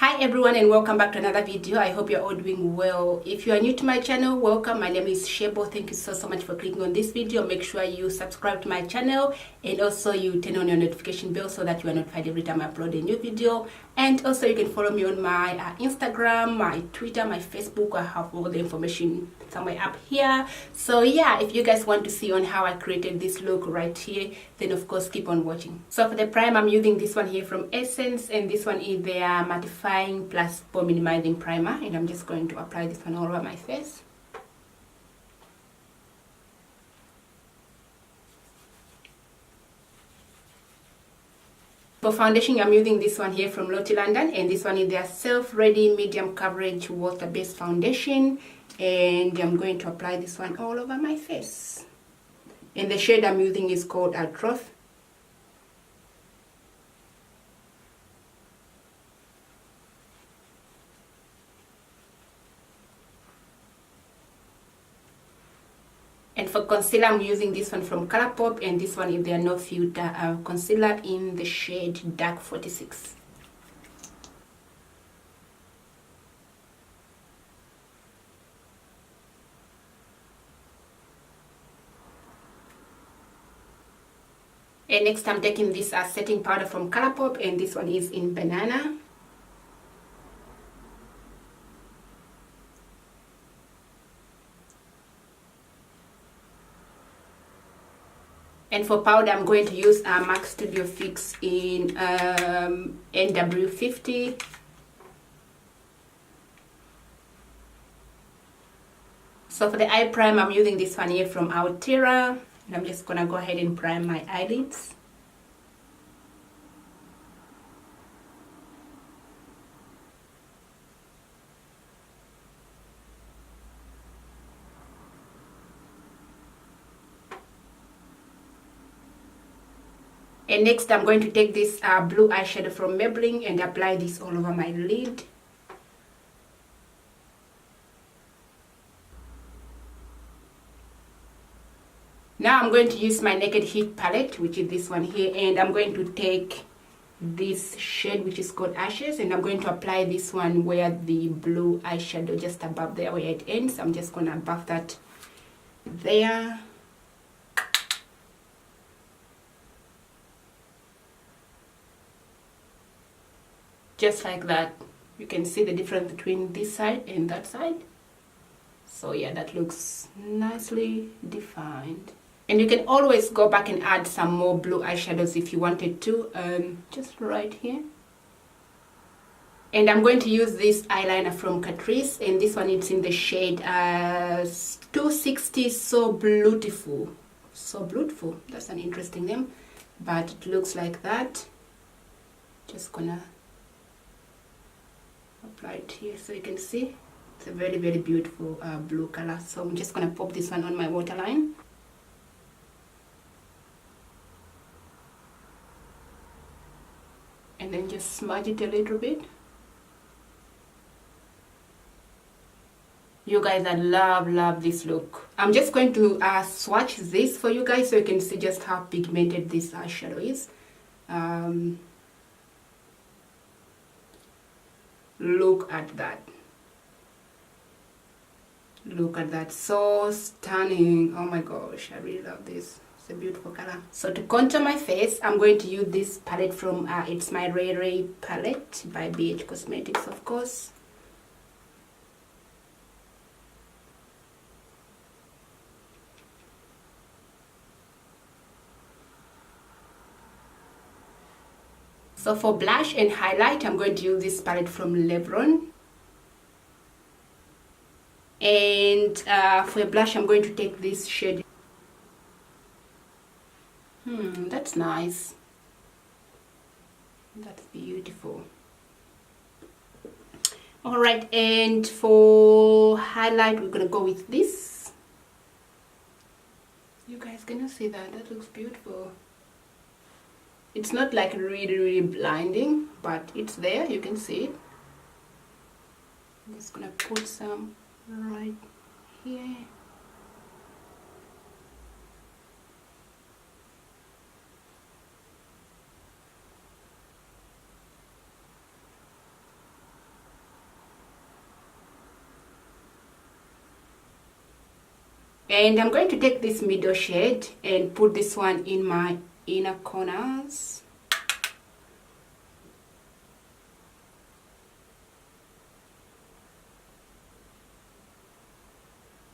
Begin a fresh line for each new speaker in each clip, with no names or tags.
Hi everyone and welcome back to another video. I hope you're all doing well. If you are new to my channel, welcome. My name is Shebo. Thank you so much for clicking on this video. Make sure you subscribe to my channel and also you turn on your notification bell so that you are notified every time I upload a new video. And also you can follow me on my Instagram, my Twitter, my Facebook. I have all the information somewhere up here. So yeah, if you guys want to see on how I created this look right here, then of course keep on watching. So for the primer, I'm using this one here from Essence, and this one is their mattifying plus pore minimizing primer, and I'm just going to apply this one all over my face. For foundation, I'm using this one here from Lottie London, and this one is their Self-Ready Medium Coverage Water-Based Foundation, and I'm going to apply this one all over my face. And the shade I'm using is called Truth. And for concealer, I'm using this one from Colourpop, and this one is their No Filter concealer in the shade Dark 46. And next I'm taking this setting powder from Colourpop, and this one is in Banana. And for powder, I'm going to use MAC Studio Fix in NW50. So for the eye prime, I'm using this one here from Altera. And I'm just going to go ahead and prime my eyelids. And next I'm going to take this blue eyeshadow from Maybelline and apply this all over my lid. Now I'm going to use my Naked Heat palette, which is this one here, and I'm going to take this shade which is called Ashes, and I'm going to apply this one where the blue eyeshadow just above there where it ends. I'm just going to buff that there. Just like that. You can see the difference between this side and that side. So yeah, that looks nicely defined. And you can always go back and add some more blue eyeshadows if you wanted to, just right here. And I'm going to use this eyeliner from Catrice, and this one is in the shade 260 So Beautiful. So Beautiful, that's an interesting name, but it looks like that. Just gonna apply it here so you can see. It's a very beautiful blue color. So I'm just gonna pop this one on my waterline. And then just smudge it a little bit. You guys, I love this look. I'm just going to swatch this for you guys so you can see just how pigmented this eyeshadow is. Look at that. Look at that. So stunning. Oh my gosh, I really love this. It's a beautiful color. So to contour my face, I'm going to use this palette from It's My Ray Ray palette by BH Cosmetics, of course. So for blush and highlight, I'm going to use this palette from Lebron. And for a blush, I'm going to take this shade. That's nice. That's beautiful. Alright, and for highlight, we're gonna go with this. You guys gonna see that? That looks beautiful. It's not like really blinding, but it's there, you can see it. I'm just gonna put some right here. And I'm going to take this middle shade and put this one in my inner corners.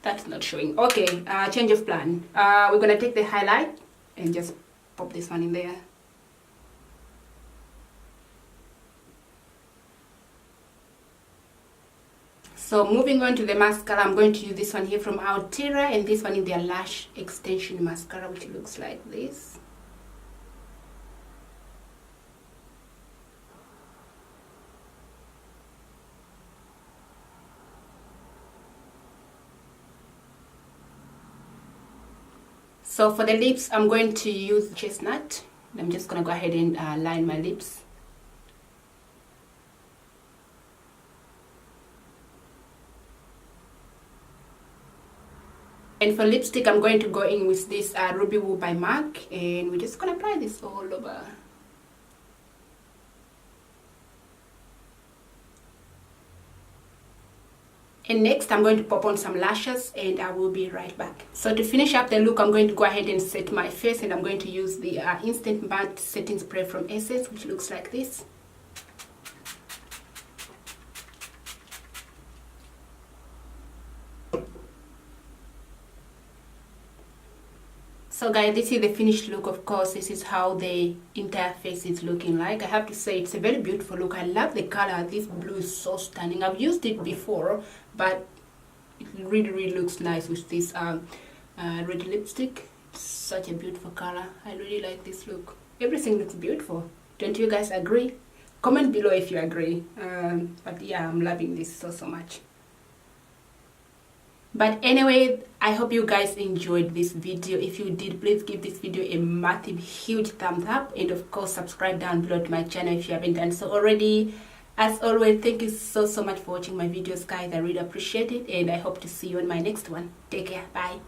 That's not showing. Okay, change of plan. We're gonna take the highlight and just pop this one in there. So moving on to the mascara, I'm going to use this one here from Altera, and this one is their lash extension mascara, which looks like this. So for the lips, I'm going to use Chestnut. I'm just gonna go ahead and line my lips. And for lipstick, I'm going to go in with this Ruby Woo by MAC, and we're just gonna apply this all over. And next, I'm going to pop on some lashes, and I will be right back. So to finish up the look, I'm going to go ahead and set my face, and I'm going to use the Instant Matte Setting Spray from Essence, which looks like this. So guys, this is the finished look. Of course, this is how the entire face is looking like. I have to say, it's a very beautiful look. I love the color. This blue is so stunning. I've used it before, but it really looks nice with this red lipstick. It's such a beautiful color. I really like this look. Everything looks beautiful. Don't you guys agree? Comment below if you agree. But yeah, I'm loving this so much. But anyway, I hope you guys enjoyed this video. If you did, please give this video a massive huge thumbs up, and of course subscribe down below to my channel if you haven't done so already. As always, thank you so much for watching my videos, guys. I really appreciate it, and I hope to see you in my next one. Take care. Bye.